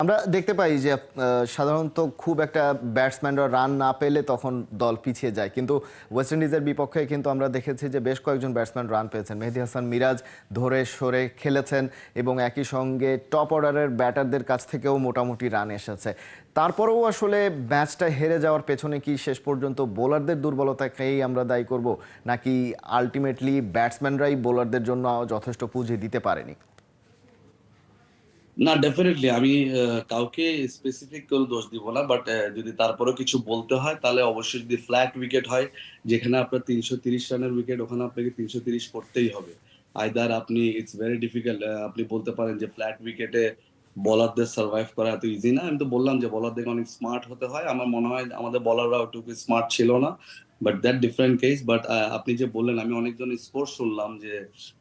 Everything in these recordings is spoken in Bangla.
আমরা দেখতে পাই যে সাধারণত খুব একটা ব্যাটসম্যানরা রান না পেলে তখন দল পিছিয়ে যায়, কিন্তু ওয়েস্ট ইন্ডিজের বিপক্ষে কিন্তু আমরা দেখেছি যে বেশ কয়েকজন ব্যাটসম্যান রান পেয়েছেন। মেহেদী হাসান মিরাজ ধরে সরে খেলেছেন এবং একই সঙ্গে টপ অর্ডারের ব্যাটারদের কাছ থেকেও মোটামুটি রান এসেছে। তারপরেও আসলে ম্যাচটা হেরে যাওয়ার পেছনে কি শেষ পর্যন্ত বোলারদের দুর্বলতাকেই আমরা দায়ী করব, নাকি আলটিমেটলি ব্যাটসম্যানরাই বোলারদের জন্য যথেষ্ট পুঁজি দিতে পারেনি? না, ডেফিনেটলি আমি কাউকে স্পেসিফিক করে দোষ দিব না। বাট যদি তারপরেও কিছু বলতে হয় তাহলে অবশ্যই যদি ফ্ল্যাট উইকেট হয়, যেখানে আপনার ৩৩০ রানের উইকেট, ওখানে আপনাকে ৩৩০ করতেই হবে। আইদার আপনি ইটস ভেরি ডিফিকাল্ট, আপনি বলতে পারেন যে ফ্ল্যাট উইকেটে বোলারদের সার্ভাইভ করা এত ইজি না। আমি তো বললাম যে বোলারদেরকে অনেক স্মার্ট হতে হয়। আমার মনে হয় আমাদের বোলাররা ওটুকু স্মার্ট ছিল না। But that different case. But আপনি যে বললেন, আমি অনেকজন স্কোর শুনলাম যে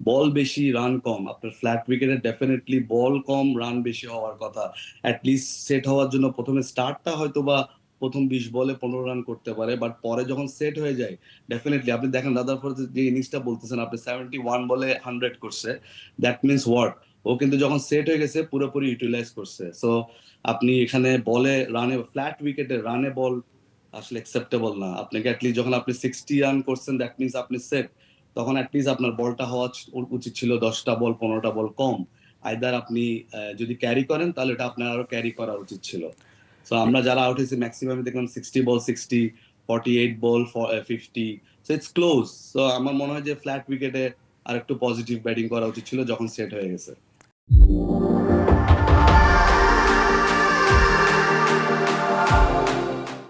বল বেশি রান কম। আপনার ফ্ল্যাট উইকেটে ডেফিনেটলি বল কম রান বেশি হওয়ার কথা। অ্যাটলিস্ট সেট হওয়ার জন্য প্রথমে স্টার্টটা হয়তো বা প্রথম ২০ বলে ১৫ রান করতে পারে, বাট পরে যখন সেট হয়ে যায় ডেফিনেটলি আপনি দেখেন রাদারফোর্ড যে ইনিংসটা বলতেছেন, আপনি 71 বলে 100 করছে। দ্যাট মিনস হোয়াট, ও কিন্তু যখন সেট হয়ে গেছে পুরোপুরি ইউটিলাইজ করছে। সো আপনি এখানে বলে রানে, ফ্ল্যাট উইকেটে রানে বল আসলে অ্যাকসেপ্টেবল না। আপনাকে অ্যাটলিস্ট যখন আপনি 60 রান করছেন দ্যাট মিনস আপনি সেট, তখন অ্যাটলিস্ট আপনার বলটা হওয়া উচিত ছিল ১০টা বল ১৫টা বল কম। আইদার আপনি যদি ক্যারি করেন তাহলে এটা আপনার আরো ক্যারি করা উচিত ছিল। সো আমরা যারা আউট হয়েছি ম্যাক্সিমাম দেখলাম 60 বল 60, 48 বল 50। So it's close. সো আমার মনে হয় যে ফ্ল্যাট উইকেটে আর একটু পজিটিভ ব্যাটিং করা উচিত ছিল যখন সেট হয়ে গেছে।